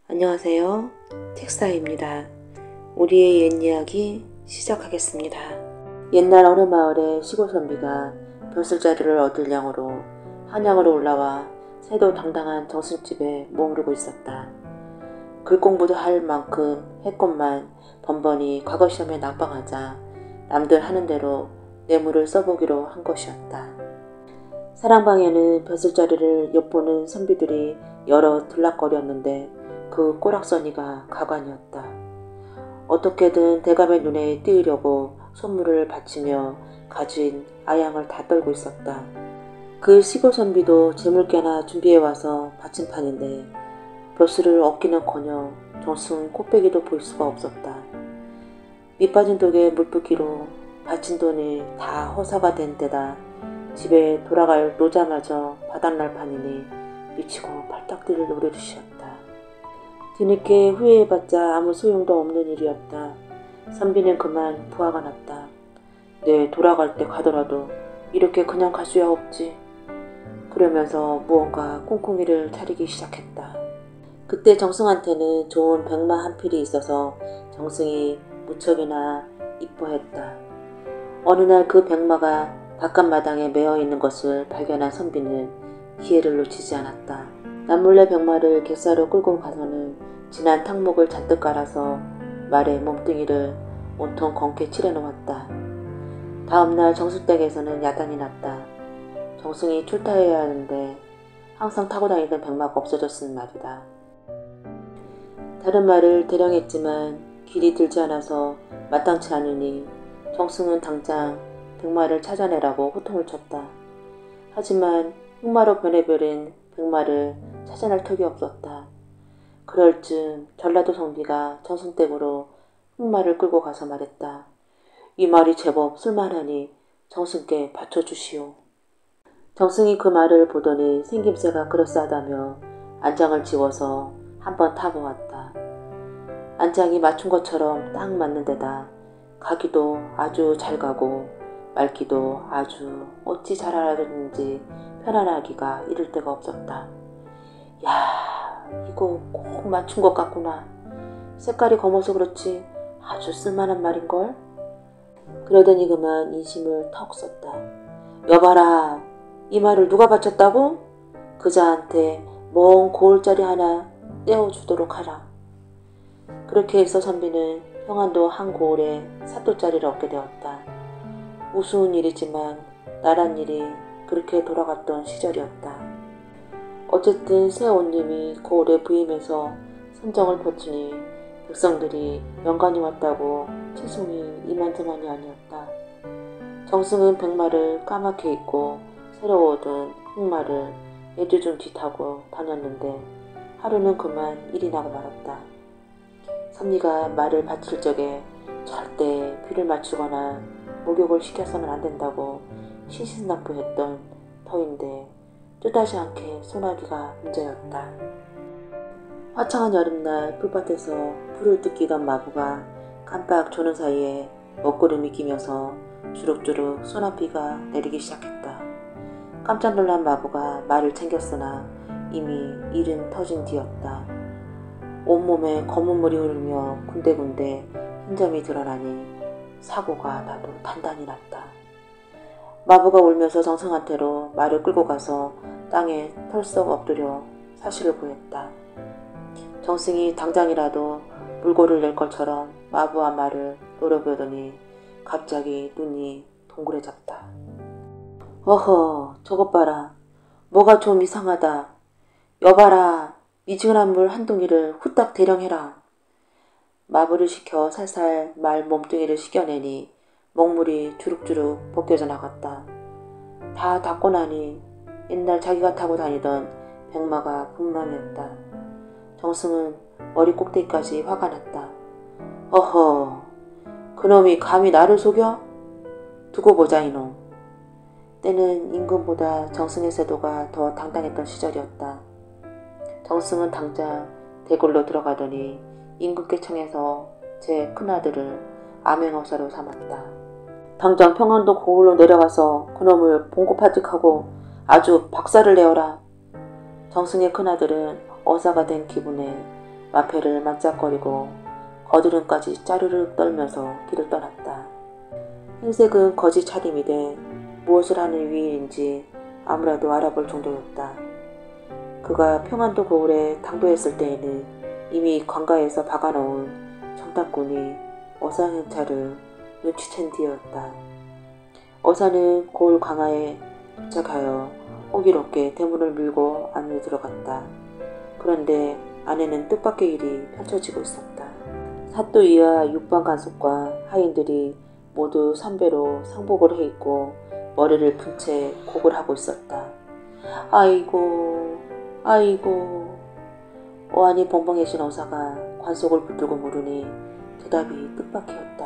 안녕하세요. 책사입니다. 우리의 옛 이야기 시작하겠습니다. 옛날 어느 마을에 시골 선비가 벼슬자리를 얻을 양으로 한양으로 올라와 새도 당당한 정승집에 머무르고 있었다. 글 공부도 할 만큼 했건만 번번이 과거 시험에 낙방하자 남들 하는 대로 뇌물을 써보기로 한 것이었다. 사랑방에는 벼슬자리를 엿보는 선비들이 여러 들락거렸는데 그 꼬락서니가 가관이었다. 어떻게든 대감의 눈에 띄으려고 선물을 바치며 가진 아양을 다 떨고 있었다. 그 시골 선비도 재물께나 준비해와서 바친 판인데 벼슬을 얻기는커녕 정승 코빼기도 볼 수가 없었다. 밑빠진 독에 물붓기로 바친 돈이 다 허사가 된 데다 집에 돌아갈 노자마저 바닥날 판이니 미치고 팔딱 뛰를 노릇이었다. 뒤늦게 후회해봤자 아무 소용도 없는 일이었다. 선비는 그만 부하가 났다. 내 돌아갈 때 가더라도 이렇게 그냥 갈 수야 없지. 그러면서 무언가 꿍꿍이를 차리기 시작했다. 그때 정승한테는 좋은 백마 한 필이 있어서 정승이 무척이나 이뻐했다. 어느 날 그 백마가 바깥마당에 매어있는 것을 발견한 선비는 기회를 놓치지 않았다. 남몰래 백마를 객사로 끌고 가서는 진한 탕목을 잔뜩 깔아서 말의 몸뚱이를 온통 검게 칠해놓았다. 다음날 정승댁에서는 야단이 났다. 정승이 출타해야 하는데 항상 타고 다니던 백마가 없어졌으니 말이다. 다른 말을 대령했지만 길이 들지 않아서 마땅치 않으니 정승은 당장 백마를 찾아내라고 호통을 쳤다. 하지만 흑마로 변해버린 백마를 찾아낼 턱이 없었다. 그럴 즈음 전라도 선비가 정승댁으로 흑마를 끌고 가서 말했다. 이 말이 제법 쓸만하니 정승께 바쳐주시오. 정승이 그 말을 보더니 생김새가 그럴싸하다며 안장을 지워서 한번 타보았다. 안장이 맞춘 것처럼 딱 맞는 데다 가기도 아주 잘 가고 말기도 아주 어찌 잘 알아듣는지 편안하기가 이를 데가 없었다. 야, 이거 꼭 맞춘 것 같구나. 색깔이 검어서 그렇지 아주 쓸만한 말인걸? 그러더니 그만 인심을 턱 썼다. 여봐라, 이 말을 누가 바쳤다고? 그자한테 먼 고을짜리 하나 떼어주도록 하라. 그렇게 해서 선비는 평안도 한 고을에 사또짜리를 얻게 되었다. 우스운 일이지만 나란 일이 그렇게 돌아갔던 시절이었다. 어쨌든 새 옷님이 고을에 부임해서 선정을 펼치니 백성들이 영간이 왔다고 채송이 이만저만이 아니었다. 정승은 백마를 까맣게 입고 새로 얻은 흑마를 애주 좀 뒤타고 다녔는데 하루는 그만 일이 나고 말았다. 선비가 말을 바칠 적에 절대 비를 맞추거나 목욕을 시켜서는 안 된다고 신신당부했던 터인데 뜻하지 않게 소나기가 문제였다. 화창한 여름날 풀밭에서 풀을 뜯기던 마부가 깜빡 조는 사이에 먹구름이 끼면서 주룩주룩 소나비가 내리기 시작했다. 깜짝 놀란 마부가 말을 챙겼으나 이미 일은 터진 뒤였다. 온몸에 검은 물이 흐르며 군데군데 흰점이 드러나니 사고가 나도 단단히 났다. 마부가 울면서 정승한테로 말을 끌고 가서 땅에 털썩 엎드려 사실을 구했다. 정승이 당장이라도 물고를 낼 것처럼 마부와 말을 노려보더니 갑자기 눈이 동그래졌다. 어허, 저것 봐라. 뭐가 좀 이상하다. 여봐라, 미지근한 물 한 동이를 후딱 대령해라. 마부를 시켜 살살 말 몸뚱이를 씻겨내니 먹물이 주룩주룩 벗겨져 나갔다. 다 닦고 나니 옛날 자기가 타고 다니던 백마가 분명했다. 정승은 머리 꼭대기까지 화가 났다. 어허, 그놈이 감히 나를 속여? 두고 보자 이놈. 때는 임금보다 정승의 세도가 더 당당했던 시절이었다. 정승은 당장 대궐로 들어가더니 임금께청에서 제 큰아들을 암행어사로 삼았다. 당장 평안도 고을로 내려가서 그놈을 봉고파직하고 아주 박살을 내어라. 정승의 큰아들은 어사가 된 기분에 마패를 만짝거리고 거드름까지 짜르륵 떨면서 길을 떠났다. 행색은 거지 차림이되 무엇을 하는 위인인지 아무라도 알아볼 정도였다. 그가 평안도 고을에 당도했을 때에는 이미 관가에서 박아놓은 정탐꾼이 어사 행차를 눈치챈 뒤였다. 어사는 고을 광하에 도착하여 호기롭게 대문을 밀고 안으로 들어갔다. 그런데 안에는 뜻밖의 일이 펼쳐지고 있었다. 사또이와 육방 간속과 하인들이 모두 선배로 상복을 해입고 머리를 푼 채 곡을 하고 있었다. 아이고 아이고. 어안이 벙벙해진 어사가 관속을 붙들고 물으니 대답이 뜻밖이었다.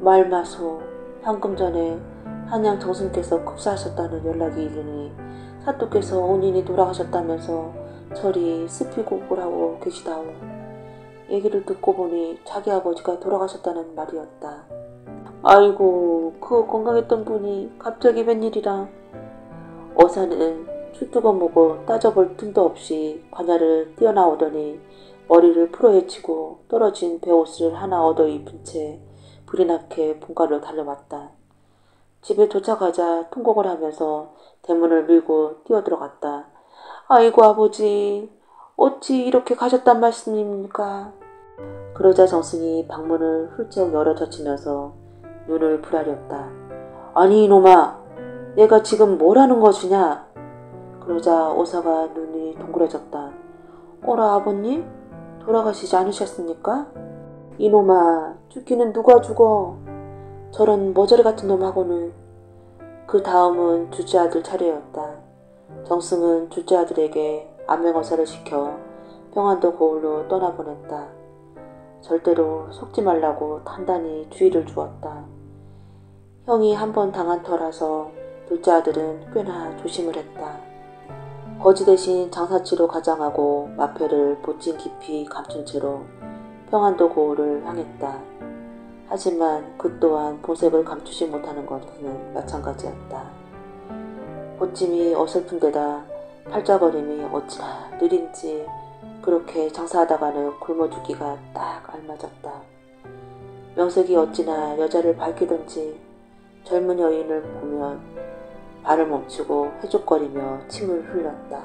말마소, 방금 전에 한양 정승께서 급사하셨다는 연락이 이르니 사또께서 온인이 돌아가셨다면서 저리 스피곡을 하고 계시다오. 얘기를 듣고 보니 자기 아버지가 돌아가셨다는 말이었다. 아이고, 그 건강했던 분이 갑자기 웬일이라. 어사는 추뜨거 보고 따져볼 틈도 없이 관야를 뛰어나오더니 머리를 풀어헤치고 떨어진 베옷을 하나 얻어 입은 채 불이 나게 본가로 달려왔다. 집에 도착하자 통곡을 하면서 대문을 밀고 뛰어들어갔다. 아이고 아버지, 어찌 이렇게 가셨단 말씀입니까? 그러자 정승이 방문을 훌쩍 열어 젖히면서 눈을 부라렸다. 아니 이놈아, 내가 지금 뭐라는 것이냐? 그러자 어사가 눈이 동그래졌다. 어라 아버님? 돌아가시지 않으셨습니까? 이놈아, 죽기는 누가 죽어? 저런 머저리 같은 놈하고는. 그 다음은 둘째 아들 차례였다. 정승은 둘째 아들에게 암행어사를 시켜 평안도 고을로 떠나보냈다. 절대로 속지 말라고 단단히 주의를 주었다. 형이 한번 당한 터라서 둘째 아들은 꽤나 조심을 했다. 거지 대신 장사치로 가장하고 마패를 보찜 깊이 감춘 채로 평안도 고을을 향했다. 하지만 그 또한 본색을 감추지 못하는 것은 마찬가지였다. 보찜이 어설픈 데다 팔자걸음이 어찌나 느린지 그렇게 장사하다가는 굶어 죽기가 딱 알맞았다. 명색이 어찌나 여자를 밝히던지 젊은 여인을 보면 발을 멈추고 해죽거리며 침을 흘렸다.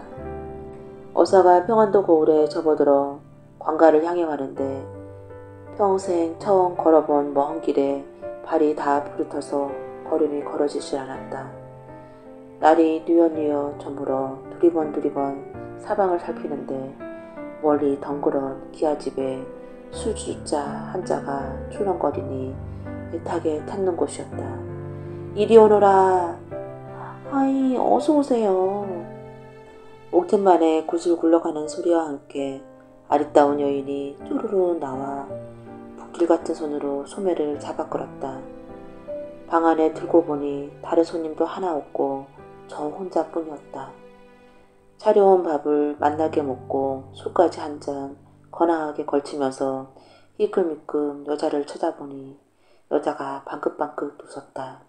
어사가 평안도 고을에 접어들어 관가를 향해 가는데 평생 처음 걸어본 먼 길에 발이 다 부르터서 걸음이 걸어지질 않았다. 날이 뉘엿뉘엿 저물어 두리번 사방을 살피는데 멀리 덩그런 기아집에 술주자 한자가 출렁거리니 애타게 탔는 곳이었다. 이리 오너라. 아이, 어서 오세요. 옥틈만에 굿을 굴러가는 소리와 함께 아리따운 여인이 쪼르르 나와 붓길 같은 손으로 소매를 잡아 끌었다. 방 안에 들고 보니 다른 손님도 하나 없고 저 혼자뿐이었다. 차려온 밥을 맛나게 먹고 술까지 한 잔 거나하게 걸치면서 힐끔힐끔 여자를 쳐다보니 여자가 방긋방긋 웃었다.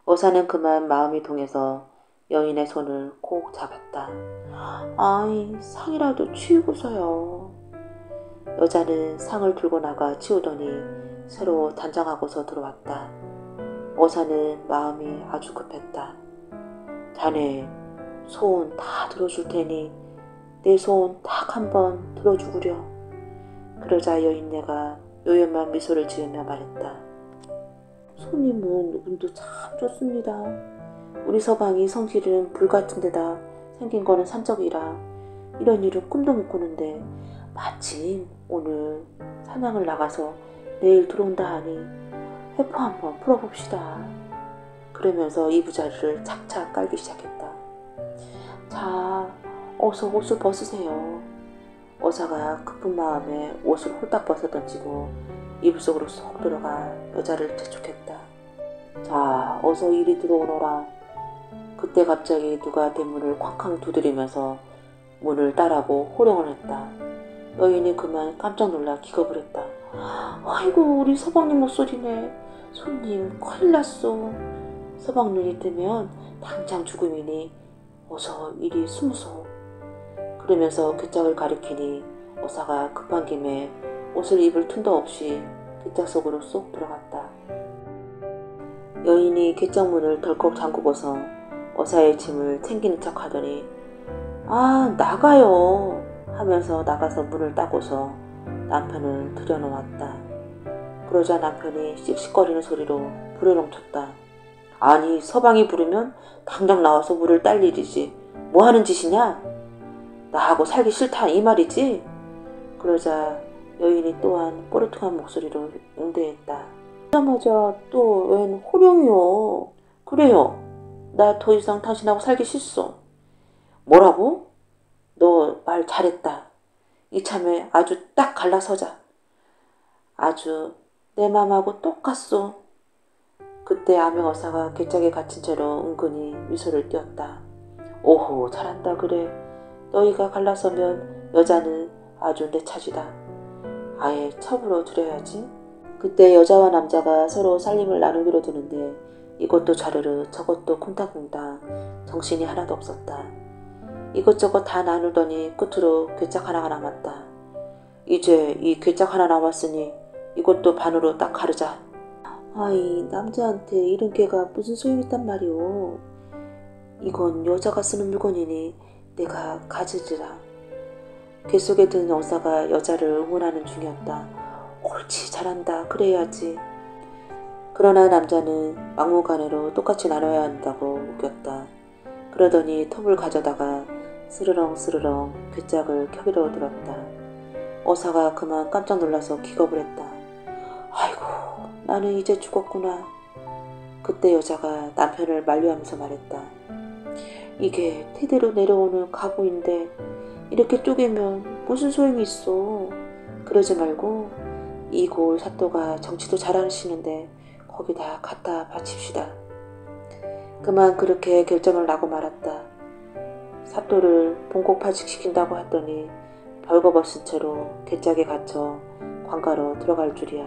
어사는 그만 마음이 동해서 여인의 손을 꼭 잡았다. 아이, 상이라도 치우고서요. 여자는 상을 들고 나가 치우더니 새로 단장하고서 들어왔다. 어사는 마음이 아주 급했다. 자네 소원 다 들어줄 테니 내 소원 딱 한번 들어주구려. 그러자 여인네가 요염한 미소를 지으며 말했다. 손님은 운도 참 좋습니다. 우리 서방이 성질은 불같은 데다 생긴 거는 산적이라 이런 일은 꿈도 못 꾸는데 마침 오늘 사냥을 나가서 내일 들어온다 하니 회포 한번 풀어봅시다. 그러면서 이부자리를 착착 깔기 시작했다. 자, 어서 옷을 벗으세요. 어사가 급한 마음에 옷을 홀딱 벗어던지고 이불 속으로 쏙 들어가 여자를 재촉했다. 자, 어서 이리 들어오너라. 그때 갑자기 누가 대문을 쾅쾅 두드리면서 문을 따라고 호령을 했다. 여인이 그만 깜짝 놀라 기겁을 했다. 아이고, 우리 서방님 목소리네. 손님 큰일 났소. 서방 눈이 뜨면 당장 죽음이니 어서 이리 숨으소. 그러면서 괴짝을 가리키니 어사가 급한 김에 옷을 입을 틈도 없이 괴짝 속으로 쏙 들어갔다. 여인이 괴짝 문을 덜컥 잠그고서 어사의 짐을 챙기는 척 하더니 아 나가요 하면서 나가서 문을 따고서 남편을 들여놓았다. 그러자 남편이 씩씩거리는 소리로 불을 멈췄다. 아니 서방이 부르면 당장 나와서 물을 딸 일이지 뭐 하는 짓이냐? 나하고 살기 싫다 이 말이지? 그러자 여인이 또한 꼬르퉁한 목소리로 응대했다. 그러자마자 또 웬 호령이요. 그래요. 나 더 이상 당신하고 살기 싫소. 뭐라고? 너 말 잘했다. 이참에 아주 딱 갈라서자. 아주 내 맘하고 똑같소. 그때 암행어사가 괴짝에 갇힌 채로 은근히 미소를 띄었다. 오호 잘한다 그래. 너희가 갈라서면 여자는 아주 내 차지다. 아예 첩으로 들여야지. 그때 여자와 남자가 서로 살림을 나누기로 드는데 이것도 자르르 저것도 쿵탕쿵탕 정신이 하나도 없었다. 이것저것 다 나누더니 끝으로 괴짝 하나가 남았다. 이제 이 괴짝 하나 남았으니 이것도 반으로 딱 가르자. 아이 남자한테 이런 괴가 무슨 소용있단 말이오. 이건 여자가 쓰는 물건이니 내가 가지리라. 괴 속에 든 어사가 여자를 응원하는 중이었다. 옳지 잘한다 그래야지. 그러나 남자는 막무가내로 똑같이 나눠야 한다고 우겼다. 그러더니 톱을 가져다가 스르렁 스르렁 괴짝을 켜기로 들었다. 어사가 그만 깜짝 놀라서 기겁을 했다. 아이고 나는 이제 죽었구나. 그때 여자가 남편을 만류하면서 말했다. 이게 태대로 내려오는 가구인데 이렇게 쪼개면 무슨 소용이 있어. 그러지 말고 이 고을 사또가 정치도 잘하시는데 거기다 갖다 바칩시다. 그만 그렇게 결정을 나고 말았다. 사또를 본국파직시킨다고 했더니 벌거벗은 채로 괴짝에 갇혀 관가로 들어갈 줄이야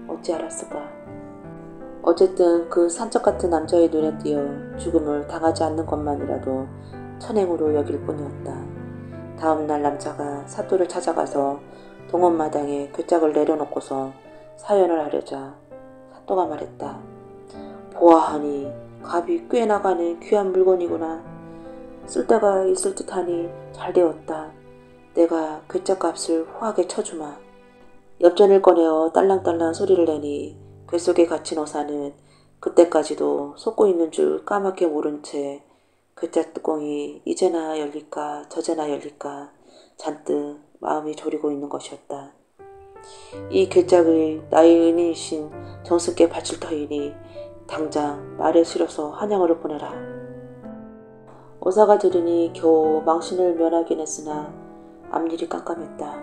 어찌 알았을까. 어쨌든 그 산적같은 남자의 눈에 띄어 죽음을 당하지 않는 것만이라도 천행으로 여길 뿐이었다. 다음날 남자가 사또를 찾아가서 동원마당에 괴짝을 내려놓고서 사연을 하려자 사또가 말했다. 보아하니 값이 꽤 나가는 귀한 물건이구나. 쓸데가 있을 듯하니 잘 되었다. 내가 괴짝값을 후하게 쳐주마. 엽전을 꺼내어 딸랑딸랑 소리를 내니 괴 속에 갇힌 어사는 그때까지도 솟고 있는 줄 까맣게 모른 채 괴짝 뚜껑이 이제나 열릴까 저제나 열릴까 잔뜩 마음이 졸이고 있는 것이었다. 이 괴짝의 나의 은인이신 정승께 바칠 터이니 당장 말에 실어서 한양으로 보내라. 어사가 들으니 겨우 망신을 면하긴 했으나 앞일이 깜깜했다.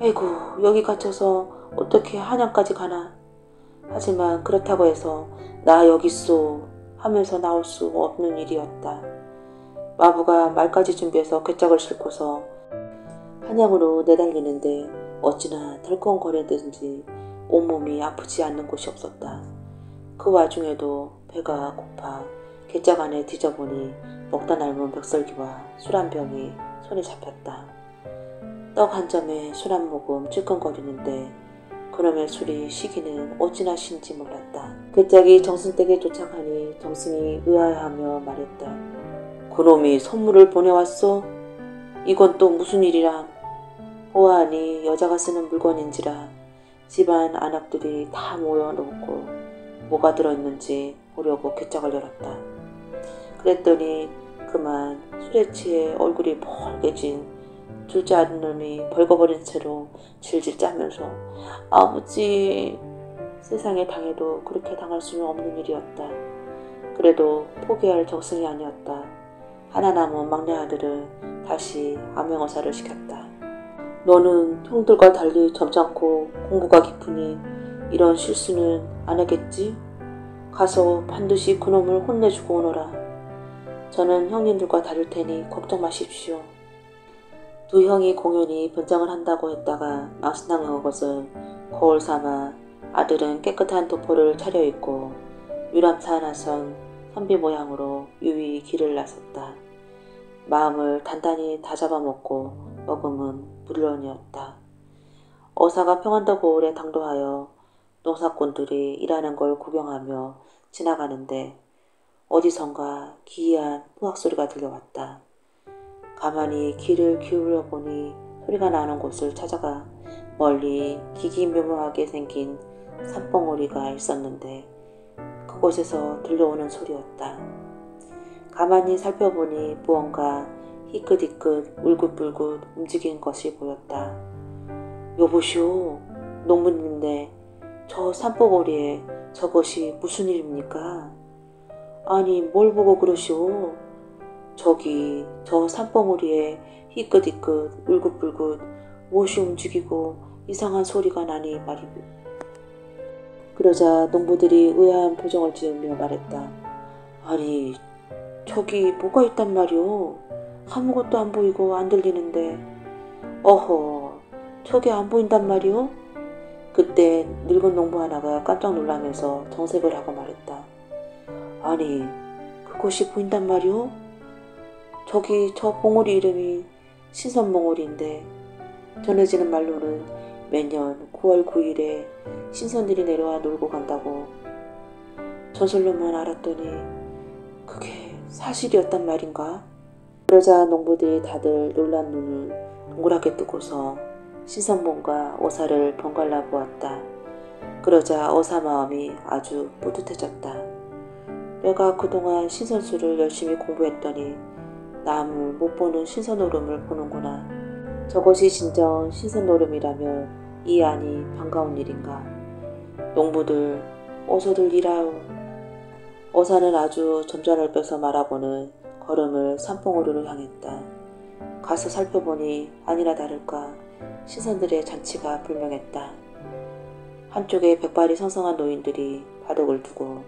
에이구 여기 갇혀서 어떻게 한양까지 가나. 하지만 그렇다고 해서 나 여기 있소 하면서 나올 수 없는 일이었다. 마부가 말까지 준비해서 괴짝을 싣고서 한양으로 내달리는데 어찌나 덜컹거리든지 온몸이 아프지 않는 곳이 없었다. 그 와중에도 배가 고파 괴짝 안에 뒤져보니 먹다 남은 벽설기와 술 한 병이 손에 잡혔다. 떡 한 점에 술 한 모금 찔끔거리는데 그놈의 술이 시기는 어찌나 신지 몰랐다. 괴짝이 정승댁에 도착하니 정승이 의아해하며 말했다. 그놈이 선물을 보내왔어? 이건 또 무슨 일이람? 보아하니 여자가 쓰는 물건인지라 집안 안악들이 다 모여놓고 뭐가 들어있는지 보려고 괴짝을 열었다. 그랬더니 그만 술에 취해 얼굴이 벌개진 둘째 아들놈이 벌거버린 채로 질질 짜면서 아버지, 세상에 당해도 그렇게 당할 수는 없는 일이었다. 그래도 포기할 정승이 아니었다. 하나 남은 막내 아들을 다시 암행어사를 시켰다. 너는 형들과 달리 점잖고 공부가 깊으니 이런 실수는 안 하겠지? 가서 반드시 그놈을 혼내주고 오너라. 저는 형님들과 다를 테니 걱정 마십시오. 두 형이 공연히 변장을 한다고 했다가 망신당한 것을 거울 삼아 아들은 깨끗한 도포를 차려입고 유람차 나선 선비 모양으로 유유히 길을 나섰다. 마음을 단단히 다잡아먹고 머금은 물론이었다. 어사가 평안도 고을에 당도하여 농사꾼들이 일하는 걸 구경하며 지나가는데 어디선가 기이한 후악소리가 들려왔다. 가만히 귀를 기울여 보니 소리가 나는 곳을 찾아가 멀리 기기묘묘하게 생긴 산봉우리가 있었는데 그곳에서 들려오는 소리였다. 가만히 살펴보니 무언가 희끗희끗 울긋불긋 움직인 것이 보였다. 여보시오, 농부님인데 저 산봉우리에 저것이 무슨 일입니까? 아니 뭘 보고 그러시오? 저기 저 산봉우리에 희끗희끗 울긋불긋 무엇이 움직이고 이상한 소리가 나니 말이오. 그러자 농부들이 의아한 표정을 지으며 말했다. 아니 저기 뭐가 있단 말이오? 아무것도 안 보이고 안 들리는데. 어허, 저게 안 보인단 말이오? 그때 늙은 농부 하나가 깜짝 놀라면서 정색을 하고 말했다. 아니 그것이 보인단 말이오? 저기 저 봉우리 이름이 신선봉우리인데 전해지는 말로는 매년 9월 9일에 신선들이 내려와 놀고 간다고. 전설로만 알았더니 그게 사실이었단 말인가? 그러자 농부들이 다들 놀란 눈을 동그랗게 뜨고서 신선봉과 어사를 번갈아 보았다. 그러자 어사 마음이 아주 뿌듯해졌다. 내가 그동안 신선수를 열심히 공부했더니 남을 못 보는 신선오름을 보는구나. 저것이 진정 신선오름이라면 이 안이 반가운 일인가. 농부들 어서들 일하오. 어사는 아주 점잖을 빼서 말하고는 걸음을 산봉우리로 향했다. 가서 살펴보니 아니나 다를까 신선들의 잔치가 불명했다. 한쪽에 백발이 성성한 노인들이 바둑을 두고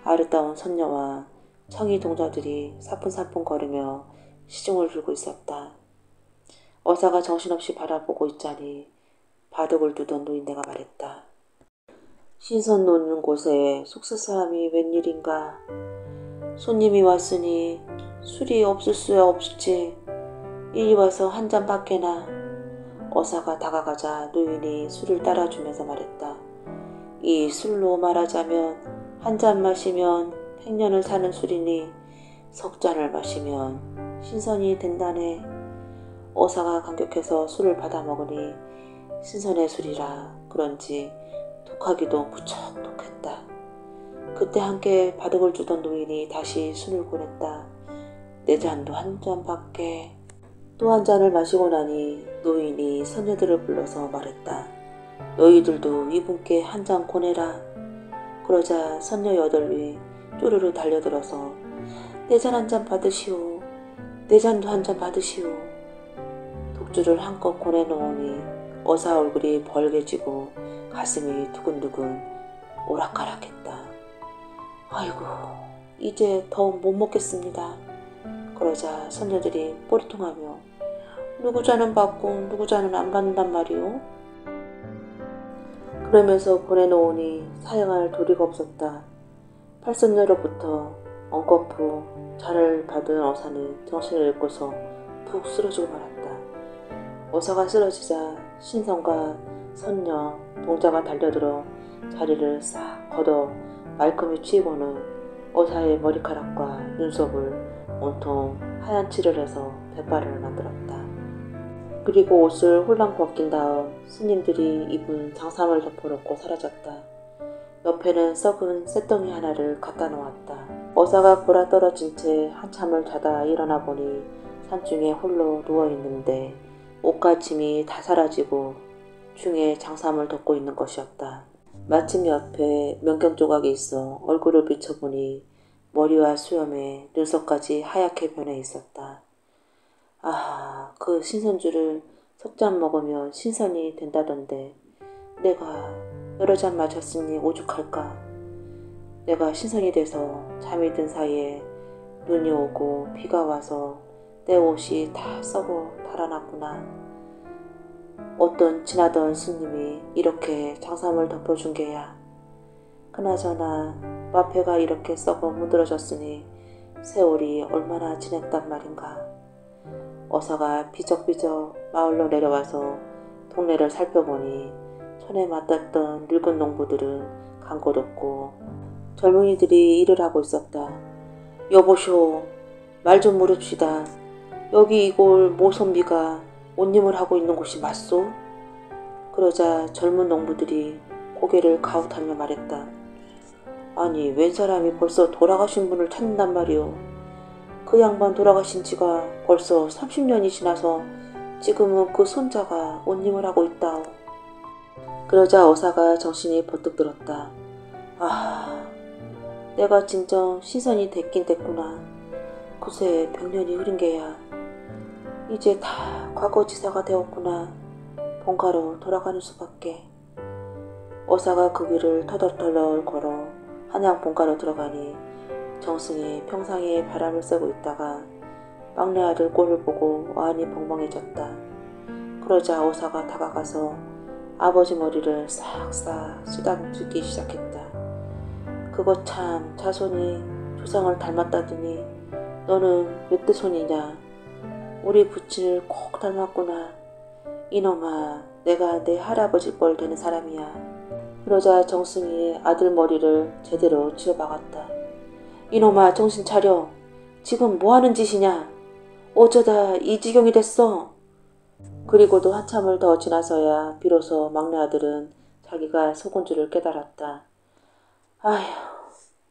아름다운 선녀와 청이 동자들이 사뿐사뿐 걸으며 시중을 들고 있었다. 어사가 정신없이 바라보고 있자니 바둑을 두던 노인네가 말했다. 신선 노는 곳에 속세 사람이 웬일인가. 손님이 왔으니 술이 없을 수야 없지. 이리 와서 한 잔 밖에나. 어사가 다가가자 노인이 술을 따라주면서 말했다. 이 술로 말하자면 한 잔 마시면 백년을 사는 술이니 석 잔을 마시면 신선이 된다네. 어사가 감격해서 술을 받아 먹으니 신선의 술이라 그런지 독하기도 무척 독했다. 그때 함께 바둑을 주던 노인이 다시 술을 권했다. 내 잔도 한 잔밖에. 또 한 잔을 마시고 나니 노인이 선녀들을 불러서 말했다. 너희들도 이분께 한 잔 권해라. 그러자 선녀 8이 쪼르르 달려들어서 내 잔 한 잔 받으시오. 내 잔도 한 잔 받으시오. 독주를 한껏 권해놓으니 어사 얼굴이 벌개지고 가슴이 두근두근 오락가락했다. 아이고 이제 더 못 먹겠습니다. 그러자 선녀들이 뽀리통하며 누구 잔은 받고 누구 잔은 안 받는단 말이오. 그러면서 보내놓으니 사양할 도리가 없었다. 팔선녀로부터 엉거푸 잔을 받은 어사는 정신을 잃고서 푹 쓰러지고 말았다. 어사가 쓰러지자 신선과 선녀, 동자가 달려들어 자리를 싹 걷어 말끔히 치고는 어사의 머리카락과 눈썹을 온통 하얀 칠을 해서 백발을 만들었다. 그리고 옷을 홀랑 벗긴 다음 스님들이 입은 장삼을 덮어놓고 사라졌다. 옆에는 썩은 쇳덩이 하나를 갖다 놓았다. 어사가 골아 떨어진 채 한참을 자다 일어나 보니 산중에 홀로 누워있는데 옷과 짐이 다 사라지고 중에 장삼을 덮고 있는 것이었다. 마침 옆에 명경 조각이 있어 얼굴을 비춰보니 머리와 수염에 눈썹까지 하얗게 변해 있었다. 아하, 그 신선주를 석 잔 먹으면 신선이 된다던데 내가 여러 잔 마셨으니 오죽할까. 내가 신선이 돼서 잠이 든 사이에 눈이 오고 비가 와서 내 옷이 다 썩어 달아났구나. 어떤 지나던 스님이 이렇게 장삼을 덮어준 게야. 그나저나 마패가 이렇게 썩어 무드러졌으니 세월이 얼마나 지냈단 말인가. 어사가 비적비적 마을로 내려와서 동네를 살펴보니 천에 맞닿던 늙은 농부들은 간 곳 없고 젊은이들이 일을 하고 있었다. 여보쇼, 말 좀 물읍시다. 여기 이골 모선비가 옷님을 하고 있는 곳이 맞소? 그러자 젊은 농부들이 고개를 가웃하며 말했다. 아니, 웬 사람이 벌써 돌아가신 분을 찾는단 말이오. 그 양반 돌아가신 지가 벌써 30년이 지나서 지금은 그 손자가 옷님을 하고 있다오. 그러자 어사가 정신이 번뜩 들었다. 아, 내가 진정 시선이 됐긴 됐구나. 그새 100년이 흐른 게야. 이제 다 과거지사가 되었구나. 본가로 돌아가는 수밖에. 어사가 그 길을 터덜터덜 걸어 한양 본가로 들어가니 정승이 평상에 바람을 쐬고 있다가 막내 아들 꼴을 보고 어안이 벙벙해졌다. 그러자 어사가 다가가서 아버지 머리를 싹싹 쓰다듬기 시작했다. 그거 참 자손이 조상을 닮았다더니 너는 몇 대 손이냐. 우리 부친을 꼭 닮았구나. 이놈아, 내가 내 할아버지 뻘 되는 사람이야. 그러자 정승이 아들 머리를 제대로 쥐어박았다. 이놈아, 정신 차려. 지금 뭐하는 짓이냐. 어쩌다 이 지경이 됐어. 그리고도 한참을 더 지나서야 비로소 막내 아들은 자기가 속은 줄을 깨달았다. 아휴,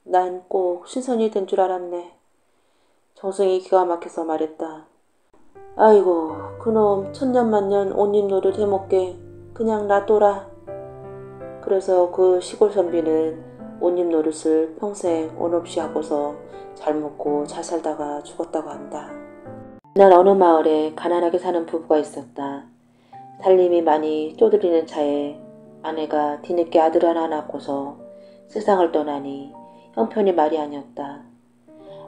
난 꼭 신선이 된 줄 알았네. 정승이 기가 막혀서 말했다. 아이고, 그놈 천년만년 옷님 노릇 해먹게 그냥 놔둬라. 그래서 그 시골 선비는 옷님 노릇을 평생 온 없이 하고서 잘 먹고 잘 살다가 죽었다고 한다. 그날 어느 마을에 가난하게 사는 부부가 있었다. 살림이 많이 쪼들리는 차에 아내가 뒤늦게 아들 하나 낳고서 세상을 떠나니 형편이 말이 아니었다.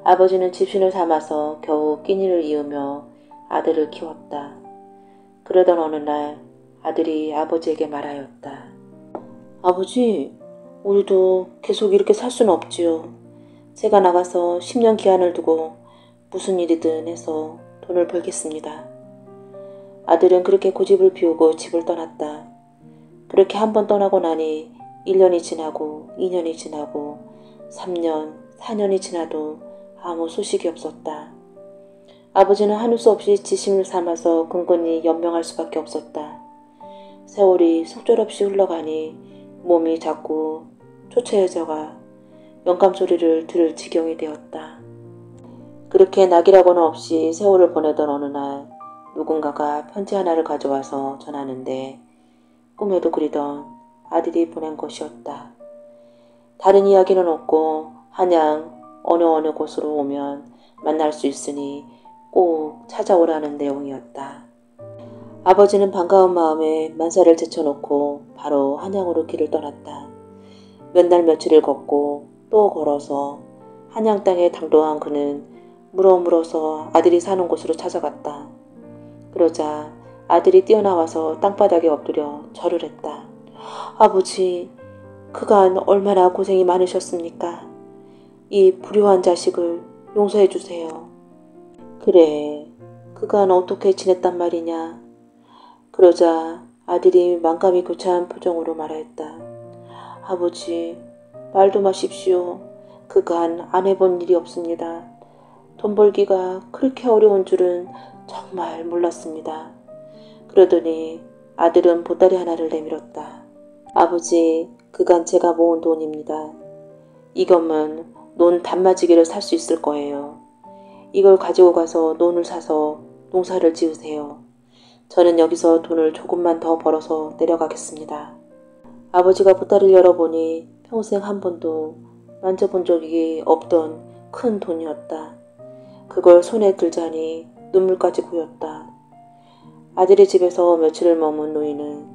아버지는 집신을 삼아서 겨우 끼니를 이으며 아들을 키웠다. 그러던 어느 날 아들이 아버지에게 말하였다. 아버지, 우리도 계속 이렇게 살 수는 없지요. 제가 나가서 10년 기한을 두고 무슨 일이든 해서 돈을 벌겠습니다. 아들은 그렇게 고집을 피우고 집을 떠났다. 그렇게 한 번 떠나고 나니 1년이 지나고 2년이 지나고 3년, 4년이 지나도 아무 소식이 없었다. 아버지는 하는 수 없이 지심을 삼아서 근근히 연명할 수밖에 없었다. 세월이 속절없이 흘러가니 몸이 자꾸 초췌해져가 영감소리를 들을 지경이 되었다. 그렇게 낙이라고는 없이 세월을 보내던 어느 날 누군가가 편지 하나를 가져와서 전하는데 꿈에도 그리던 아들이 보낸 것이었다. 다른 이야기는 없고 한양 어느 곳으로 오면 만날 수 있으니 꼭 찾아오라는 내용이었다. 아버지는 반가운 마음에 만사를 제쳐놓고 바로 한양으로 길을 떠났다. 몇 날 며칠을 걷고 또 걸어서 한양 땅에 당도한 그는 물어물어서 아들이 사는 곳으로 찾아갔다. 그러자 아들이 뛰어나와서 땅바닥에 엎드려 절을 했다. 아버지, 그간 얼마나 고생이 많으셨습니까? 이 불효한 자식을 용서해 주세요. 그래, 그간 어떻게 지냈단 말이냐. 그러자 아들이 만감이 교차한 표정으로 말하였다. 아버지, 말도 마십시오. 그간 안 해본 일이 없습니다. 돈 벌기가 그렇게 어려운 줄은 정말 몰랐습니다. 그러더니 아들은 보따리 하나를 내밀었다. 아버지, 그간 제가 모은 돈입니다. 이것만 논 단마지기를 살 수 있을 거예요. 이걸 가지고 가서 논을 사서 농사를 지으세요. 저는 여기서 돈을 조금만 더 벌어서 내려가겠습니다. 아버지가 보따리를 열어보니 평생 한 번도 만져본 적이 없던 큰 돈이었다. 그걸 손에 들자니 눈물까지 고였다. 아들의 집에서 며칠을 머문 노인은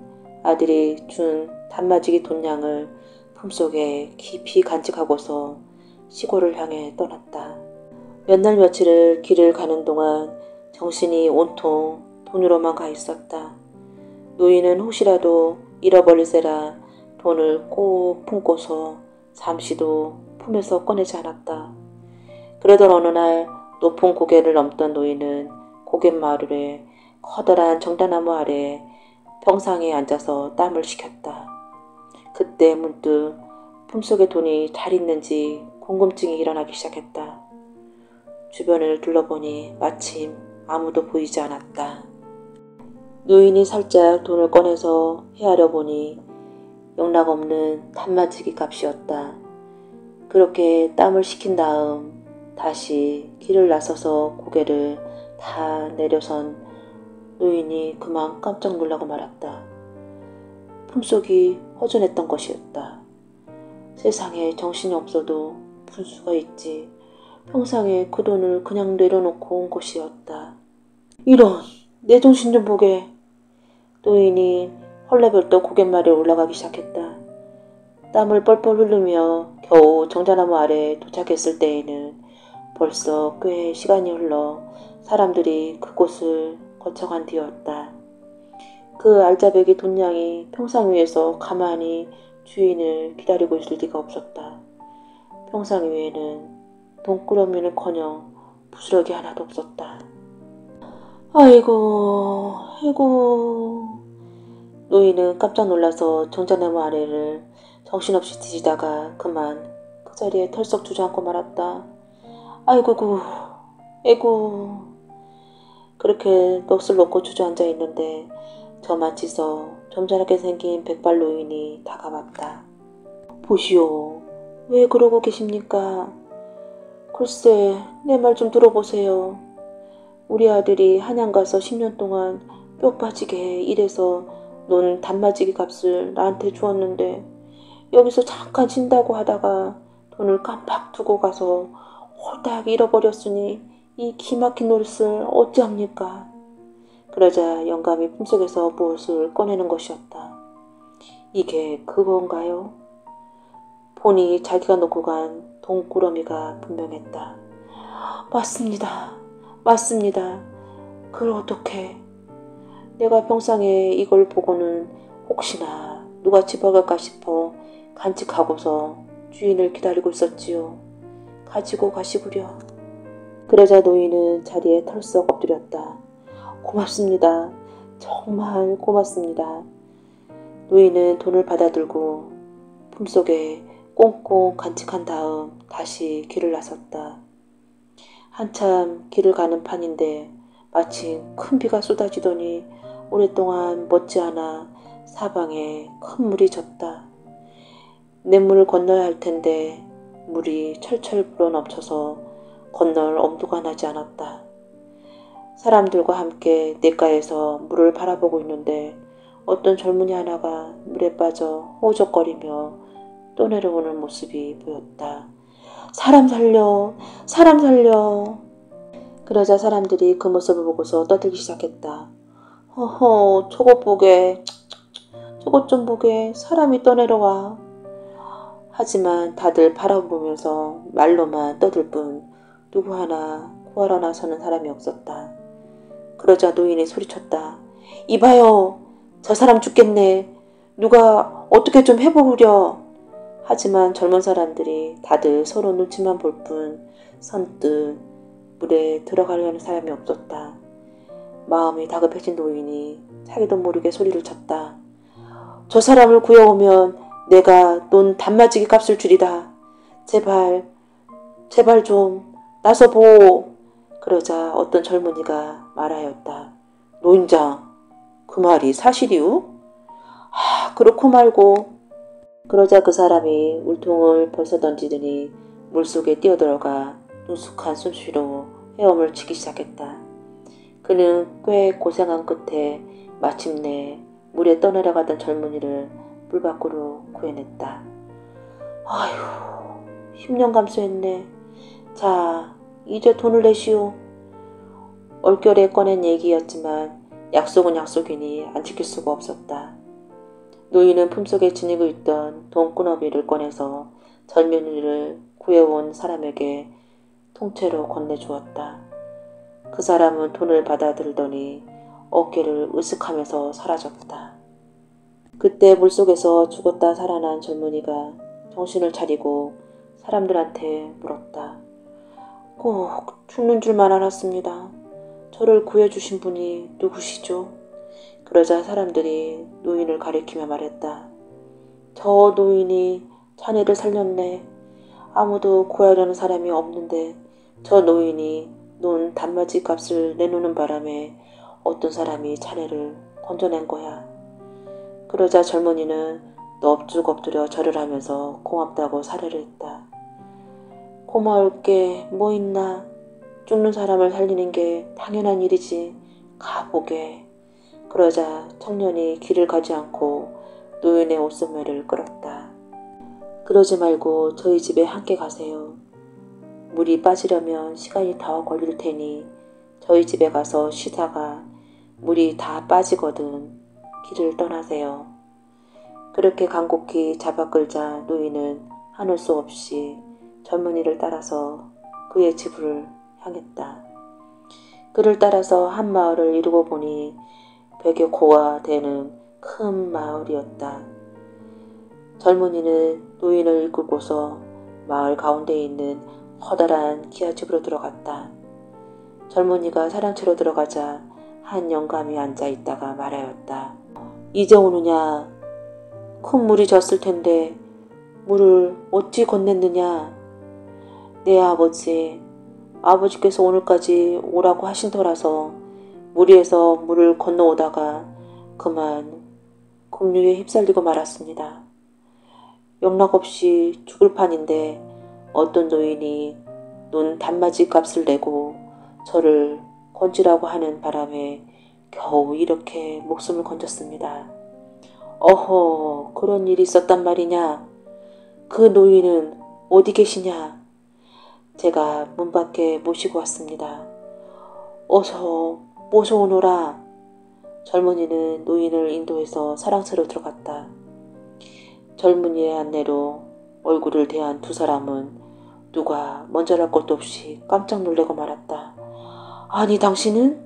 아들이 준 단마지기 돈량을 품속에 깊이 간직하고서 시골을 향해 떠났다. 몇 날 며칠을 길을 가는 동안 정신이 온통 돈으로만 가 있었다. 노인은 혹시라도 잃어버릴세라 돈을 꼭 품고서 잠시도 품에서 꺼내지 않았다. 그러던 어느 날 높은 고개를 넘던 노인은 고갯마루에 커다란 정자나무 아래 평상에 앉아서 땀을 식혔다. 그때 문득 품속에 돈이 잘 있는지 궁금증이 일어나기 시작했다. 주변을 둘러보니 마침 아무도 보이지 않았다. 노인이 살짝 돈을 꺼내서 헤아려 보니 영락없는 단마지기 값이었다. 그렇게 땀을 식힌 다음 다시 길을 나서서 고개를 다 내려선 노인이 그만 깜짝 놀라고 말았다. 품속이 허전했던 것이었다. 세상에 정신이 없어도 분수가 있지. 평상에 그 돈을 그냥 내려놓고 온 것이었다. 이런, 내 정신 좀 보게. 노인이 헐레벌떡 고갯말에 올라가기 시작했다. 땀을 뻘뻘 흘리며 겨우 정자나무 아래에 도착했을 때에는 벌써 꽤 시간이 흘러 사람들이 그곳을 거쳐간 뒤였다. 그 알짜배기 돈냥이 평상 위에서 가만히 주인을 기다리고 있을 리가 없었다. 평상 위에는 돈꾸러미는커녕 부스러기 하나도 없었다. 아이고. 노인은 깜짝 놀라서 정자나무 아래를 정신없이 뒤지다가 그만 그 자리에 털썩 주저앉고 말았다. 아이고. 그렇게 넋을 놓고 주저앉아 있는데 저마치서 점잖게 생긴 백발 노인이 다가왔다. 보시오. 왜 그러고 계십니까? 글쎄, 내 말 좀 들어보세요. 우리 아들이 한양 가서 10년 동안 뼈 빠지게 일해서 논 단마지기 값을 나한테 주었는데 여기서 잠깐 쉰다고 하다가 돈을 깜빡 두고 가서 홀딱 잃어버렸으니 이 기막힌 노릇을 어찌합니까? 그러자 영감이 품속에서 무엇을 꺼내는 것이었다. 이게 그건가요? 보니 자기가 놓고 간 돈꾸러미가 분명했다. 맞습니다. 그걸 어떻게? 내가 평상에 이걸 보고는 혹시나 누가 집어갈까 싶어 간직하고서 주인을 기다리고 있었지요. 가지고 가시구려. 그러자 노인은 자리에 털썩 엎드렸다. 고맙습니다. 정말 고맙습니다. 노인은 돈을 받아들고 품속에 꽁꽁 간직한 다음 다시 길을 나섰다. 한참 길을 가는 판인데 마침 큰 비가 쏟아지더니 오랫동안 멋지않아 사방에 큰 물이 졌다. 냇물을 건너야 할 텐데 물이 철철 불어넘쳐서 건널 엄두가 나지 않았다. 사람들과 함께 냇가에서 물을 바라보고 있는데 어떤 젊은이 하나가 물에 빠져 호적거리며 떠내려오는 모습이 보였다. 사람 살려! 그러자 사람들이 그 모습을 보고서 떠들기 시작했다. 허허, 저것 좀 보게, 사람이 떠내려와. 하지만 다들 바라보면서 말로만 떠들 뿐 누구 하나 구하러 나서는 사람이 없었다. 그러자 노인이 소리쳤다. 이봐요, 저 사람 죽겠네. 누가 어떻게 좀 해보구려. 하지만 젊은 사람들이 다들 서로 눈치만 볼 뿐 선뜻 물에 들어가려는 사람이 없었다. 마음이 다급해진 노인이 자기도 모르게 소리를 쳤다. 저 사람을 구해오면 내가 논 단마지기 값을 주리다. 제발 좀 나서보. 그러자 어떤 젊은이가 말하였다. 노인장, 그 말이 사실이오? 그렇고 말고. 그러자 그 사람이 물통을 벌써 던지더니 물속에 뛰어들어가 능숙한 솜씨로 헤엄을 치기 시작했다. 그는 꽤 고생한 끝에 마침내 물에 떠내려가던 젊은이를 물 밖으로 구해냈다. 아휴, 10년 감수했네. 자, 이제 돈을 내시오. 얼결에 꺼낸 얘기였지만 약속은 약속이니 안 지킬 수가 없었다. 노인은 품속에 지니고 있던 돈꾸러미를 꺼내서 젊은이를 구해온 사람에게 통째로 건네주었다. 그 사람은 돈을 받아들더니 어깨를 으쓱하면서 사라졌다. 그때 물속에서 죽었다 살아난 젊은이가 정신을 차리고 사람들한테 물었다. 꼭 죽는 줄만 알았습니다. 저를 구해주신 분이 누구시죠? 그러자 사람들이 노인을 가리키며 말했다. 저 노인이 자네를 살렸네. 아무도 구하려는 사람이 없는데 저 노인이 논 단맞이 값을 내놓는 바람에 어떤 사람이 자네를 건져낸 거야. 그러자 젊은이는 넙죽 엎드려 절을 하면서 고맙다고 사례를 했다. 고마울 게 뭐 있나. 죽는 사람을 살리는 게 당연한 일이지. 가보게. 그러자 청년이 길을 가지 않고 노인의 옷소매를 끌었다. 그러지 말고 저희 집에 함께 가세요. 물이 빠지려면 시간이 더 걸릴 테니 저희 집에 가서 쉬다가 물이 다 빠지거든 길을 떠나세요. 그렇게 간곡히 잡아 끌자 노인은 하는 수 없이 젊은이를 따라서 그의 집을 향했다. 그를 따라서 한 마을을 이루고 보니 100여 고가 되는 큰 마을이었다. 젊은이는 노인을 이끌고서 마을 가운데에 있는 커다란 기아집으로 들어갔다. 젊은이가 사랑채로 들어가자 한 영감이 앉아있다가 말하였다. 이제 오느냐? 큰 물이 졌을 텐데 물을 어찌 건넸느냐? 네 아버지, 아버지께서 오늘까지 오라고 하신 터라서 무리해서 물을 건너오다가 그만 급류에 휩쓸리고 말았습니다. 영락없이 죽을 판인데 어떤 노인이 논 단맞이 값을 내고 저를 건지라고 하는 바람에 겨우 이렇게 목숨을 건졌습니다. 어허, 그런 일이 있었단 말이냐? 그 노인은 어디 계시냐? 제가 문 밖에 모시고 왔습니다. 어서 모셔오너라. 젊은이는 노인을 인도해서 사랑채로 들어갔다. 젊은이의 안내로 얼굴을 대한 두 사람은 누가 먼저랄 것도 없이 깜짝 놀래고 말았다. 아니 당신은?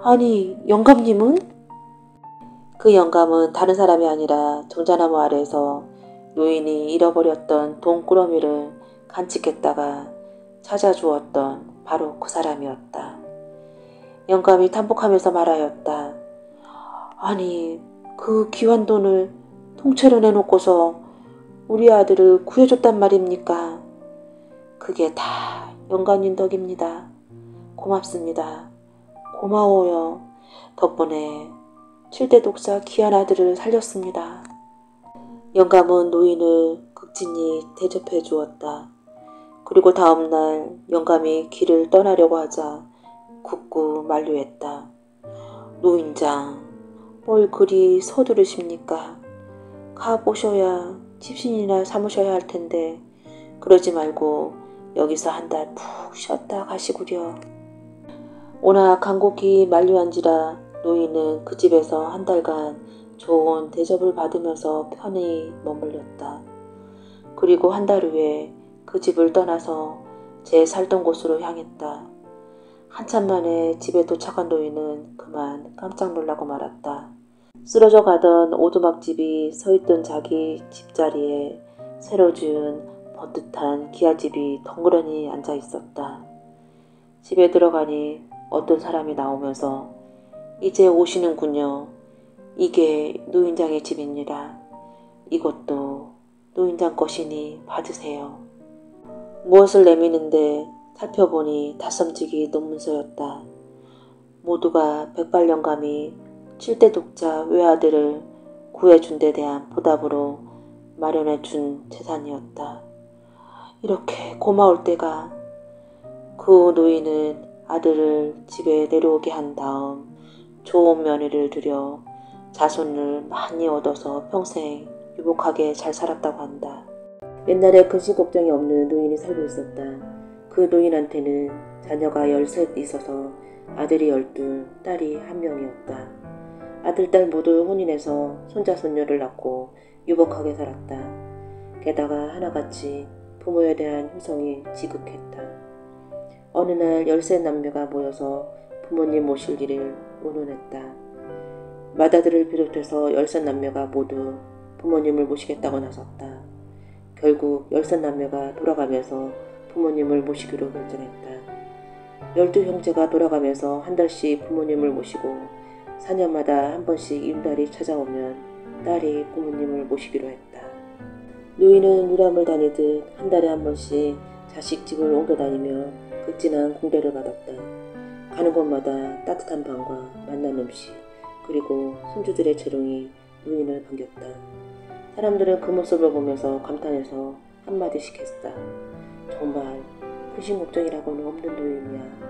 아니 영감님은? 그 영감은 다른 사람이 아니라 정자나무 아래에서 노인이 잃어버렸던 돈꾸러미를 간직했다가 찾아주었던 바로 그 사람이었다. 영감이 탄복하면서 말하였다. 아니 그 귀한 돈을 통째로 내놓고서 우리 아들을 구해줬단 말입니까? 그게 다 영감님 덕입니다. 고맙습니다. 고마워요. 덕분에 7대 독사 귀한 아들을 살렸습니다. 영감은 노인을 극진히 대접해 주었다. 그리고 다음날 영감이 길을 떠나려고 하자 굳고 만류했다. 노인장, 뭘 그리 서두르십니까? 가보셔야 집신이나 삼으셔야 할 텐데 그러지 말고 여기서 한 달 푹 쉬었다 가시구려. 오나 간곡히 만류한지라 노인은 그 집에서 한 달간 좋은 대접을 받으면서 편히 머물렀다. 그리고 한 달 후에 그 집을 떠나서 제 살던 곳으로 향했다. 한참 만에 집에 도착한 노인은 그만 깜짝 놀라고 말았다. 쓰러져 가던 오두막집이 서있던 자기 집자리에 새로 지은 번듯한 기아집이 덩그러니 앉아 있었다. 집에 들어가니 어떤 사람이 나오면서 이제 오시는군요. 이게 노인장의 집입니다. 이것도 노인장 것이니 받으세요. 무엇을 내미는데 살펴보니 다섬지기 논문서였다. 모두가 백발 영감이 7대 독자 외아들을 구해준 데 대한 보답으로 마련해준 재산이었다. 이렇게 고마울 때가. 그 노인은 아들을 집에 내려오게 한 다음 좋은 며느리를 들여 자손을 많이 얻어서 평생 유복하게 잘 살았다고 한다. 옛날에 근심 걱정이 없는 노인이 살고 있었다. 그 노인한테는 자녀가 13 있어서 아들이 12, 딸이 1명이었다. 아들, 딸 모두 혼인해서 손자, 손녀를 낳고 유복하게 살았다. 게다가 하나같이 부모에 대한 효성이 지극했다. 어느 날 13 남매가 모여서 부모님 모실 일을 의논했다. 맏아들을 비롯해서 13 남매가 모두 부모님을 모시겠다고 나섰다. 결국 13 남매가 돌아가면서 부모님을 모시기로 결정했다. 12형제가 돌아가면서 한 달씩 부모님을 모시고 4년마다 한 번씩 윤달이 찾아오면 딸이 부모님을 모시기로 했다. 노인은 유람을 다니듯 한 달에 한 번씩 자식 집을 옮겨 다니며 극진한 공대를 받았다. 가는 곳마다 따뜻한 방과 맛난 음식, 그리고 손주들의 재롱이 노인을 반겼다. 사람들은 그 모습을 보면서 감탄해서 한마디씩 했다. 정말 근심 걱정이라고는 없는 노인이야.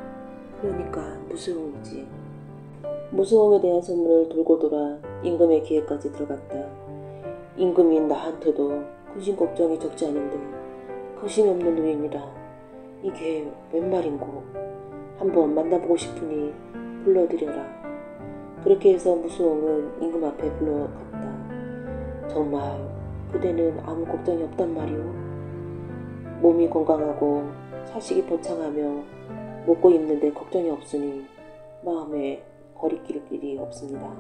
그러니까 무수홍이지. 무수홍에 대한 소문을 돌고 돌아 임금의 귀에까지 들어갔다. 임금인 나한테도 근심 걱정이 적지 않은데 근심이 없는 노인이라 이게 웬 말인고. 한번 만나보고 싶으니 불러드려라. 그렇게 해서 무수홍은 임금 앞에 불러갔다. 정말 그대는 아무 걱정이 없단 말이오. 몸이 건강하고 사식이 번창하며 먹고 입는데 걱정이 없으니 마음에 거리낄 일이 없습니다.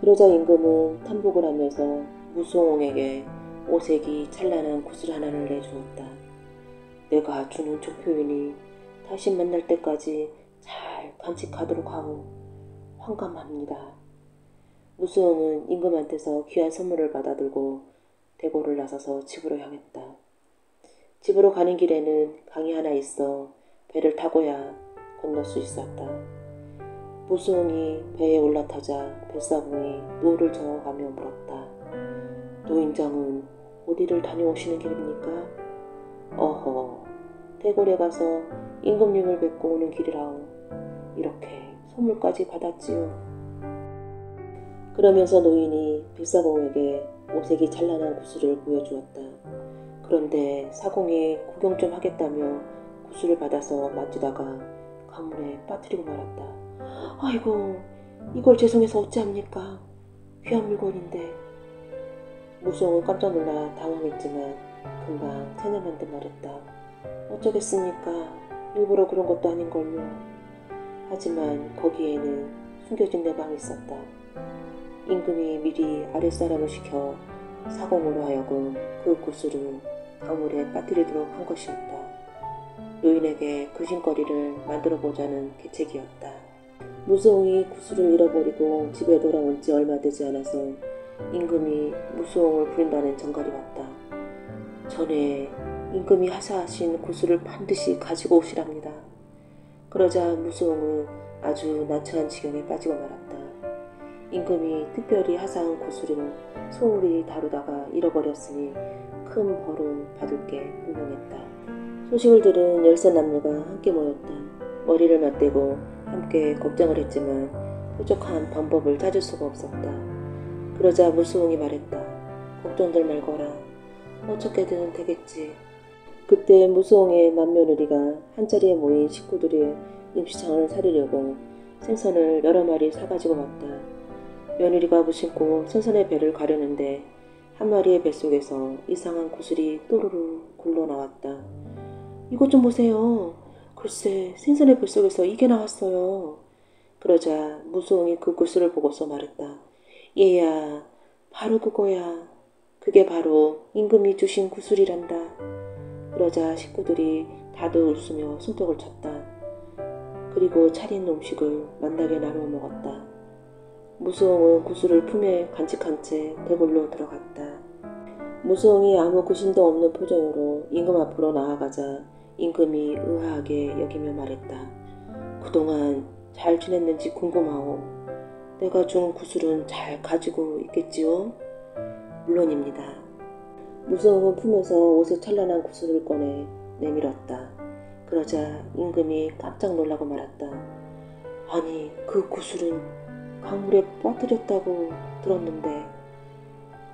그러자 임금은 탐복을 하면서 무수홍에게 오색이 찬란한 구슬 하나를 내주었다. 내가 주는 족표이니 다시 만날 때까지 잘 간직하도록 하오. 황감합니다. 무수홍은 임금한테서 귀한 선물을 받아들고 대궐을 나서서 집으로 향했다. 집으로 가는 길에는 강이 하나 있어 배를 타고야 건널 수 있었다. 무수홍이 배에 올라타자 뱃사공이 노를 저어가며 물었다. 노인장은 어디를 다녀오시는 길입니까? 어허, 대궐에 가서 임금님을 뵙고 오는 길이라오. 이렇게 선물까지 받았지요. 그러면서 노인이 뱃사공에게 오색이 찬란한 구슬을 보여주었다. 그런데 사공이 구경 좀 하겠다며 구슬을 받아서 만지다가 강물에 빠뜨리고 말았다. 아이고, 이걸 죄송해서 어찌합니까? 귀한 물건인데. 무수홍은 깜짝 놀라 당황했지만 금방 체념한 듯 말했다. 어쩌겠습니까? 일부러 그런 것도 아닌걸요. 하지만 거기에는 숨겨진 내방이 있었다. 임금이 미리 아랫사람을 시켜 사공으로 하여금 그 구슬을 강물에 빠뜨리도록 한 것이었다. 노인에게 근심거리를 만들어보자는 계책이었다. 무수홍이 구슬을 잃어버리고 집에 돌아온 지 얼마 되지 않아서 임금이 무수홍을 부른다는 전갈이 왔다. 전에 임금이 하사하신 구슬을 반드시 가지고 오시랍니다. 그러자 무수홍은 아주 난처한 지경에 빠지고 말았다. 임금이 특별히 하사한 구슬을 소홀히 다루다가 잃어버렸으니 큰 벌은 받을 게 분명했다. 소식을 들은 열세 남녀가 함께 모였다. 머리를 맞대고 함께 걱정을 했지만 뾰족한 방법을 찾을 수가 없었다. 그러자 무수홍이 말했다. 걱정들 말거라. 어떻게든 되겠지. 그때 무수홍의 맏며느리가 한자리에 모인 식구들의 임시장을 사리려고 생선을 여러 마리 사가지고 왔다. 며느리가 무심코 생선의 배를 가려는데 한 마리의 뱃속에서 이상한 구슬이 또르르 굴러나왔다. 이것 좀 보세요. 글쎄 생선의 뱃속에서 이게 나왔어요. 그러자 무수홍이 그 구슬을 보고서 말했다. 얘야, 바로 그거야. 그게 바로 임금이 주신 구슬이란다. 그러자 식구들이 다들 웃으며 손뼉을 쳤다. 그리고 차린 음식을 만나게 나누어 먹었다. 무수홍은 구슬을 품에 간직한 채 대궐로 들어갔다. 무수홍이 아무 근심도 없는 표정으로 임금 앞으로 나아가자 임금이 의아하게 여기며 말했다. 그동안 잘 지냈는지 궁금하오. 내가 준 구슬은 잘 가지고 있겠지요? 물론입니다. 무수홍은 품에서 옷에 찬란한 구슬을 꺼내 내밀었다. 그러자 임금이 깜짝 놀라고 말았다. 아니, 그 구슬은 강물에 빠뜨렸다고 들었는데.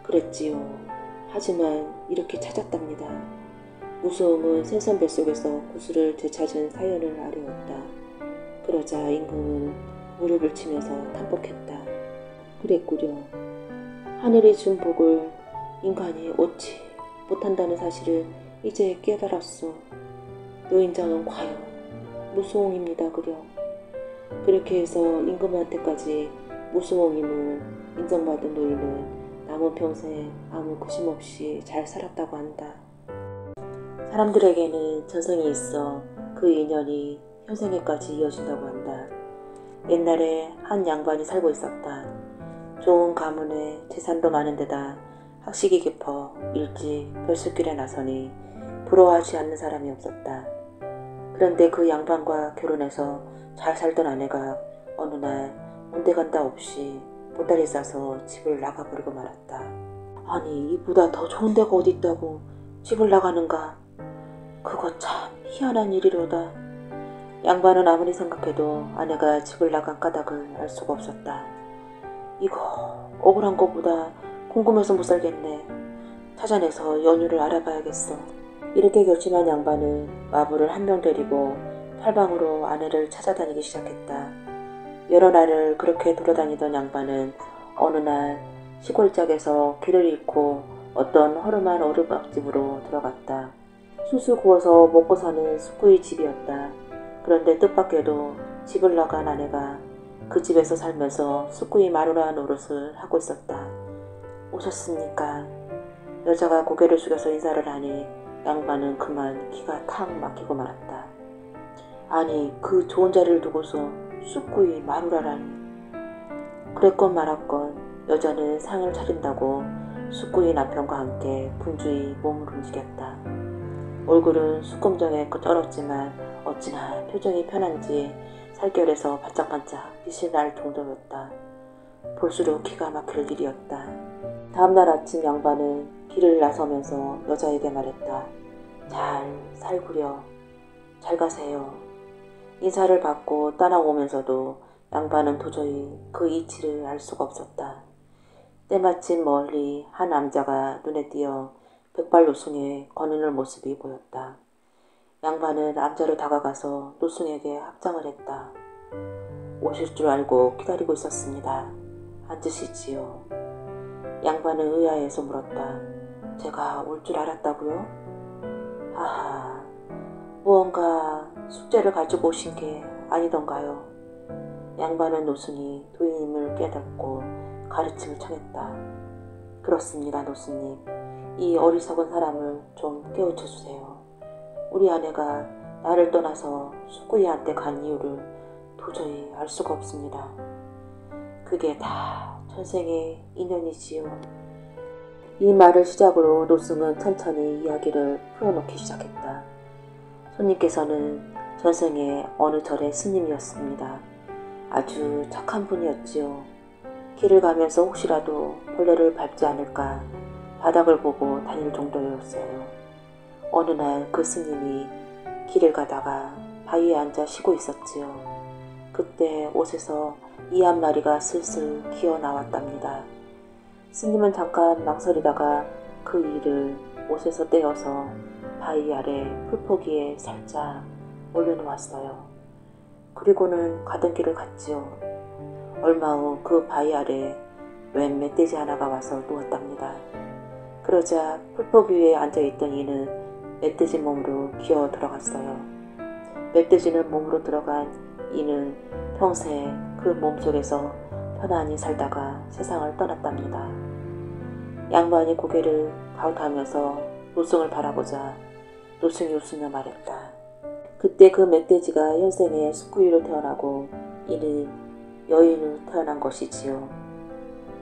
그랬지요. 하지만 이렇게 찾았답니다. 무수홍은 생선 뱃속에서 구슬을 되찾은 사연을 아뢰었다. 그러자 임금은 무릎을 치면서 탐복했다. 그랬구려. 하늘이 준 복을 인간이 얻지 못한다는 사실을 이제 깨달았소. 노인장은 과연 무수홍입니다 그려. 그렇게 해서 임금한테까지 무수홍임을 인정받은 노인은 남은 평생 아무 근심 없이 잘 살았다고 한다. 사람들에게는 전성이 있어 그 인연이 현생에까지 이어진다고 한다. 옛날에 한 양반이 살고 있었다. 좋은 가문에 재산도 많은 데다 학식이 깊어 일찍 별수길에 나서니 부러워하지 않는 사람이 없었다. 그런데 그 양반과 결혼해서 잘 살던 아내가 어느 날 온데간다 없이 보따리 싸서 집을 나가버리고 말았다. 아니, 이보다 더 좋은 데가 어디 있다고 집을 나가는가? 그거 참 희한한 일이로다. 양반은 아무리 생각해도 아내가 집을 나간 까닭을 알 수가 없었다. 이거 억울한 것보다 궁금해서 못 살겠네. 찾아내서 연유를 알아봐야겠어. 이렇게 결심한 양반은 마부를 한 명 데리고 팔방으로 아내를 찾아다니기 시작했다. 여러 날을 그렇게 돌아다니던 양반은 어느 날 시골짝에서 길을 잃고 어떤 허름한 오르막집으로 들어갔다. 술술 구워서 먹고 사는 숙구의 집이었다. 그런데 뜻밖에도 집을 나간 아내가 그 집에서 살면서 숙구의 마루라 노릇을 하고 있었다. 오셨습니까? 여자가 고개를 숙여서 인사를 하니 양반은 그만 기가 탁 막히고 말았다. 아니, 그 좋은 자리를 두고서 숙구의 마루라라니. 그랬건 말았건 여자는 상을 차린다고 숙구의 남편과 함께 분주히 몸을 움직였다. 얼굴은 숯검정에 쩔었지만 어찌나 표정이 편한지 살결에서 반짝반짝 빛이 날 정도였다. 볼수록 기가 막힐 일이었다. 다음날 아침 양반은 길을 나서면서 여자에게 말했다. 잘 살구려. 잘 가세요. 인사를 받고 떠나오면서도 양반은 도저히 그 이치를 알 수가 없었다. 때마침 멀리 한 남자가 눈에 띄어 백발노승에 거느릴 모습이 보였다. 양반은 남자로 다가가서 노승에게 합장을 했다. 오실 줄 알고 기다리고 있었습니다. 앉으시지요. 양반은 의아해서 물었다. 제가 올 줄 알았다고요? 하하, 무언가 숙제를 가지고 오신 게 아니던가요? 양반은 노승이 도인임을 깨닫고 가르침을 청했다. 그렇습니다, 노승님. 이 어리석은 사람을 좀 깨우쳐 주세요. 우리 아내가 나를 떠나서 숙구이한테 간 이유를 도저히 알 수가 없습니다. 그게 다 전생의 인연이지요. 이 말을 시작으로 노승은 천천히 이야기를 풀어놓기 시작했다. 손님께서는 전생의 어느 절의 스님이었습니다. 아주 착한 분이었지요. 길을 가면서 혹시라도 벌레를 밟지 않을까 바닥을 보고 다닐 정도였어요. 어느 날 그 스님이 길을 가다가 바위에 앉아 쉬고 있었지요. 그때 옷에서 이 한 마리가 슬슬 기어 나왔답니다. 스님은 잠깐 망설이다가 그 이를 옷에서 떼어서 바위 아래 풀포기에 살짝 올려놓았어요. 그리고는 가던 길을 갔지요. 얼마 후 그 바위 아래 웬 멧돼지 하나가 와서 누웠답니다. 그러자 풀포기 위에 앉아있던 이는 멧돼지 몸으로 기어 들어갔어요. 멧돼지는 몸으로 들어간 이는 평생 그 몸속에서 편안히 살다가 세상을 떠났답니다. 양반이 고개를 가웃하면서 노승을 바라보자 노승이 웃으며 말했다. 그때 그 멧돼지가 현생에 숙구이로 태어나고 이는 여인으로 태어난 것이지요.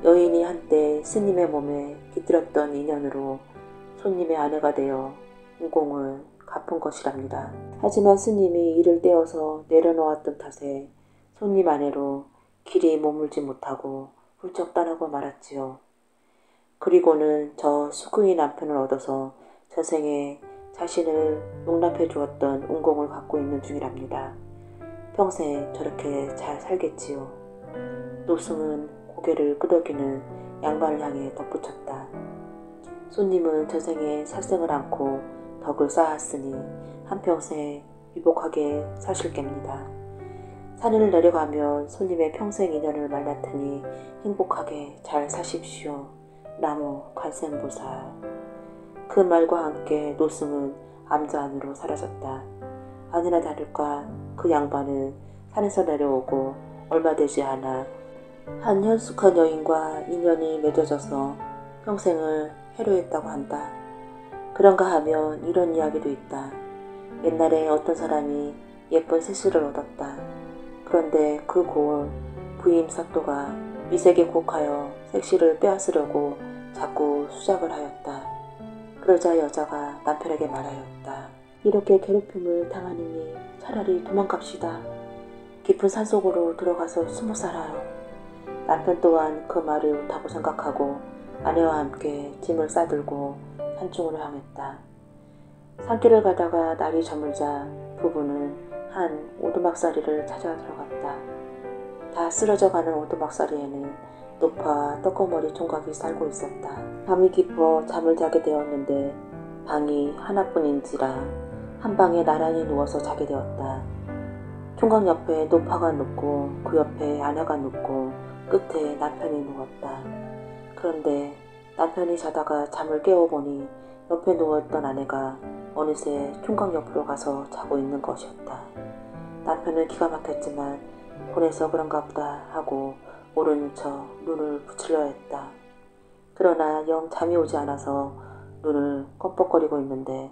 여인이 한때 스님의 몸에 깃들었던 인연으로 손님의 아내가 되어 인공을 갚은 것이랍니다. 하지만 스님이 이를 떼어서 내려놓았던 탓에 손님 아내로 길이 머물지 못하고 훌쩍 떠나고 말았지요. 그리고는 저 숙구이 남편을 얻어서 저생에 자신을 용납해 주었던 운공을 갖고 있는 중이랍니다. 평생 저렇게 잘 살겠지요. 노승은 고개를 끄덕이는 양반을 향해 덧붙였다. 손님은 저생에 살생을 않고 덕을 쌓았으니 한평생 유복하게 사실 겁니다. 산을 내려가면 손님의 평생 인연을 만났으니 행복하게 잘 사십시오. 나무 관세음보살. 그 말과 함께 노승은 암자 안으로 사라졌다. 아니나 다를까 그 양반은 산에서 내려오고 얼마 되지 않아 한 현숙한 여인과 인연이 맺어져서 평생을 해로했다고 한다. 그런가 하면 이런 이야기도 있다. 옛날에 어떤 사람이 예쁜 새씨를 얻었다. 그런데 그 고운 부임 사또가 미색에 곡하여 색시를 빼앗으려고 자꾸 수작을 하였다. 그러자 여자가 남편에게 말하였다. 이렇게 괴롭힘을 당하느니 차라리 도망갑시다. 깊은 산속으로 들어가서 숨어 살아요. 남편 또한 그 말이 옳다고 생각하고 아내와 함께 짐을 싸들고 산중으로 향했다. 산길을 가다가 날이 저물자 부부는 한 오두막살이를 찾아 들어갔다. 다 쓰러져가는 오두막살이에는 노파 떡거머리 총각이 살고 있었다. 밤이 깊어 잠을 자게 되었는데 방이 하나뿐인지라 한 방에 나란히 누워서 자게 되었다. 총각 옆에 노파가 눕고 그 옆에 아내가 눕고 끝에 남편이 누웠다. 그런데 남편이 자다가 잠을 깨워보니 옆에 누워있던 아내가 어느새 총각 옆으로 가서 자고 있는 것이었다. 남편은 기가 막혔지만 보내서 그런가 보다 하고 모르는 척 눈을 붙이려 했다. 그러나 영 잠이 오지 않아서 눈을 껌뻑거리고 있는데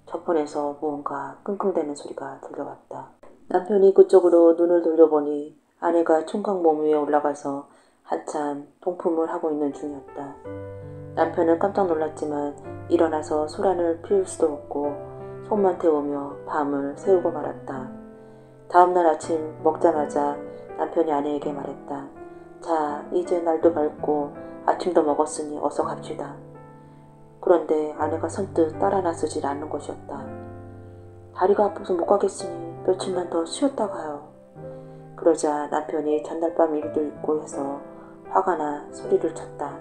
저편에서 무언가 끙끙대는 소리가 들려왔다. 남편이 그쪽으로 눈을 돌려보니 아내가 총각 몸 위에 올라가서 한참 동품을 하고 있는 중이었다. 남편은 깜짝 놀랐지만 일어나서 소란을 피울 수도 없고 손만 태우며 밤을 새우고 말았다. 다음날 아침 먹자마자 남편이 아내에게 말했다. 자, 이제 날도 밝고 아침도 먹었으니 어서 갑시다. 그런데 아내가 선뜻 따라 나서질 않는 것이었다. 다리가 아파서 못 가겠으니 며칠만 더 쉬었다 가요. 그러자 남편이 전날 밤 일도 있고 해서 화가 나 소리를 쳤다.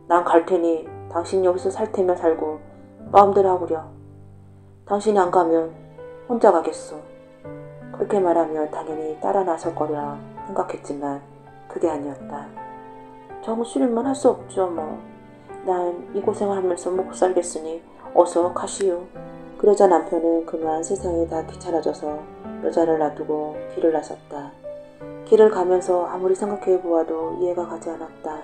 난 갈 테니 당신 여기서 살 테면 살고 마음대로 하구려. 당신이 안 가면 혼자 가겠소. 그렇게 말하면 당연히 따라 나설 거라 생각했지만 그게 아니었다. 정수리만 할 수 없죠 뭐. 난 이 고생을 하면서 먹고 살겠으니 어서 가시오. 그러자 남편은 그만 세상이 다 귀찮아져서 여자를 놔두고 길을 나섰다. 길을 가면서 아무리 생각해 보아도 이해가 가지 않았다.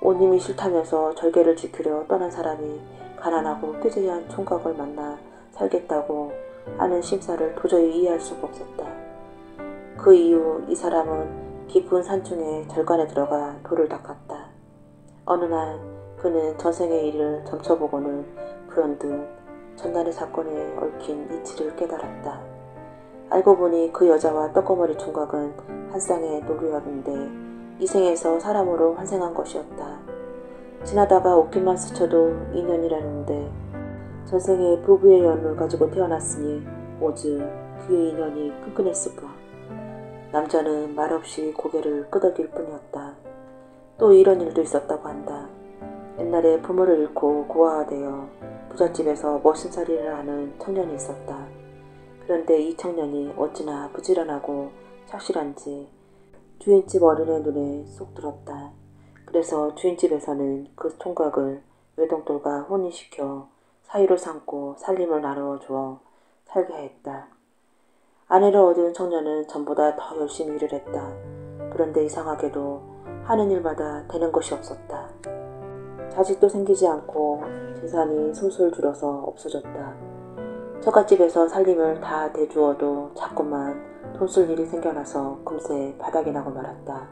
온 힘이 싫다면서 절개를 지키려 떠난 사람이 가난하고 꾀죄한 총각을 만나 살겠다고 하는 심사를 도저히 이해할 수가 없었다. 그 이후 이 사람은 깊은 산중에 절간에 들어가 돌을 닦았다. 어느 날 그는 전생의 일을 점쳐보고는 불현듯 전날의 사건에 얽힌 이치를 깨달았다. 알고 보니 그 여자와 떡거머리 총각은 한 쌍의 노루였는데 이 생에서 사람으로 환생한 것이었다. 지나다가 옷깃만 스쳐도 인연이라는데 전생에 부부의 연을 가지고 태어났으니 오죽 그의 인연이 끈끈했을까. 남자는 말없이 고개를 끄덕일 뿐이었다. 또 이런 일도 있었다고 한다. 옛날에 부모를 잃고 고아가 되어 부잣집에서 머신살이를 하는 청년이 있었다. 그런데 이 청년이 어찌나 부지런하고 착실한지 주인집 어른의 눈에 쏙 들었다. 그래서 주인집에서는 그 총각을 외동딸과 혼인시켜 사위로 삼고 살림을 나누어 주어 살게 했다. 아내를 얻은 청년은 전보다 더 열심히 일을 했다. 그런데 이상하게도 하는 일마다 되는 것이 없었다. 자식도 생기지 않고 재산이 솔솔 줄어서 없어졌다. 처갓집에서 살림을 다 대주어도 자꾸만 돈 쓸 일이 생겨나서 금세 바닥이 나고 말았다.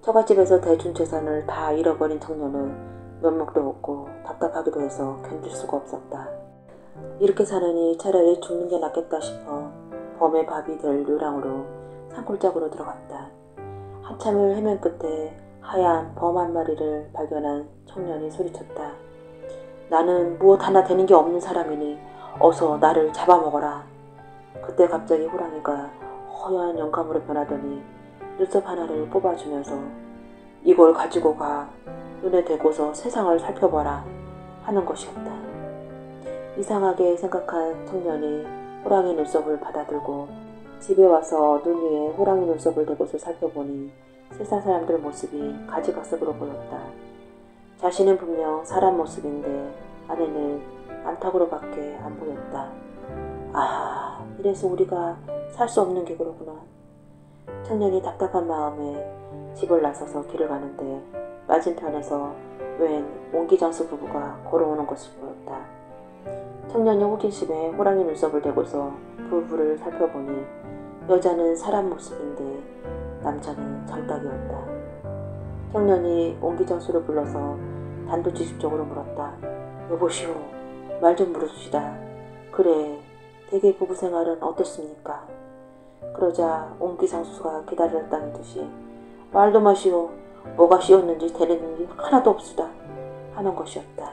처갓집에서 대준 재산을 다 잃어버린 청년은 면목도 없고 답답하기도 해서 견딜 수가 없었다. 이렇게 사느니 차라리 죽는 게 낫겠다 싶어 범의 밥이 될 요량으로 산골짜기로 들어갔다. 한참을 헤맨 끝에 하얀 범 한 마리를 발견한 청년이 소리쳤다. 나는 무엇 하나 되는 게 없는 사람이니 어서 나를 잡아먹어라. 그때 갑자기 호랑이가 허연 영감으로 변하더니 눈썹 하나를 뽑아주면서 이걸 가지고 가. 눈에 대고서 세상을 살펴봐라 하는 것이었다. 이상하게 생각한 청년이 호랑이 눈썹을 받아들고 집에 와서 눈 위에 호랑이 눈썹을 대고서 살펴보니 세상 사람들 모습이 가지각색으로 보였다. 자신은 분명 사람 모습인데 아내는 암탉으로밖에 안 보였다. 아, 이래서 우리가 살 수 없는 게 그러구나. 청년이 답답한 마음에 집을 나서서 길을 가는데 맞은편에서 웬 옹기장수 부부가 걸어오는 것을 보였다. 청년이 호기심에 호랑이 눈썹을 대고서 부부를 살펴보니 여자는 사람 모습인데 남자는 장닭이었다. 청년이 옹기장수를 불러서 단도직입적으로 물었다. 여보시오, 말 좀 물어주시다. 그래, 대개 부부 생활은 어떻습니까? 그러자 옹기장수가 기다렸다는 듯이 말도 마시오. 뭐가 씌었는지 되는 일 하나도 없수다 하는 것이었다.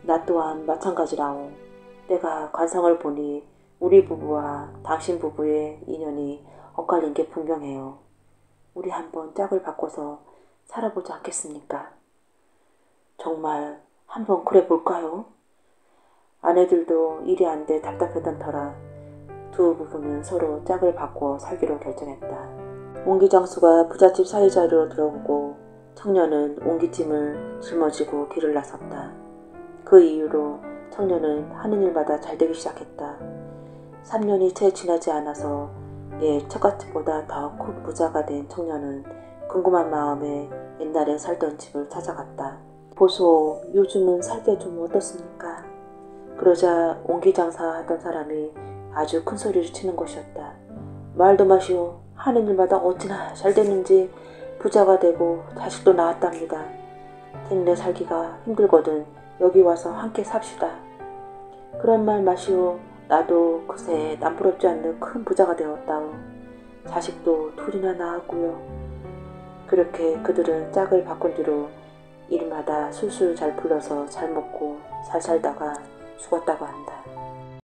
나 또한 마찬가지라오. 내가 관상을 보니 우리 부부와 당신 부부의 인연이 엇갈린 게 분명해요. 우리 한번 짝을 바꿔서 살아보지 않겠습니까? 정말 한번 그래 볼까요? 아내들도 일이 안 돼 답답했던 터라 두 부부는 서로 짝을 바꿔 살기로 결정했다. 옹기장수가 부잣집 사위자리로 들어오고 청년은 옹기짐을 짊어지고 길을 나섰다. 그 이후로 청년은 하는 일마다 잘 되기 시작했다. 3년이 채 지나지 않아서 첫갓집보다 더 큰 부자가 된 청년은 궁금한 마음에 옛날에 살던 집을 찾아갔다. 보소, 요즘은 살게 좀 어떻습니까? 그러자 옹기장사 하던 사람이 아주 큰 소리를 치는 것이었다. 말도 마시오. 하는 일마다 어찌나 잘 됐는지 부자가 되고 자식도 낳았답니다. 댁내 살기가 힘들거든 여기 와서 함께 삽시다. 그런 말 마시오. 나도 그새 남부럽지 않는 큰 부자가 되었다오. 자식도 둘이나 낳았고요. 그렇게 그들은 짝을 바꾼 뒤로 일마다 술술 잘 풀려서 잘 먹고 잘 살다가 죽었다고 한다.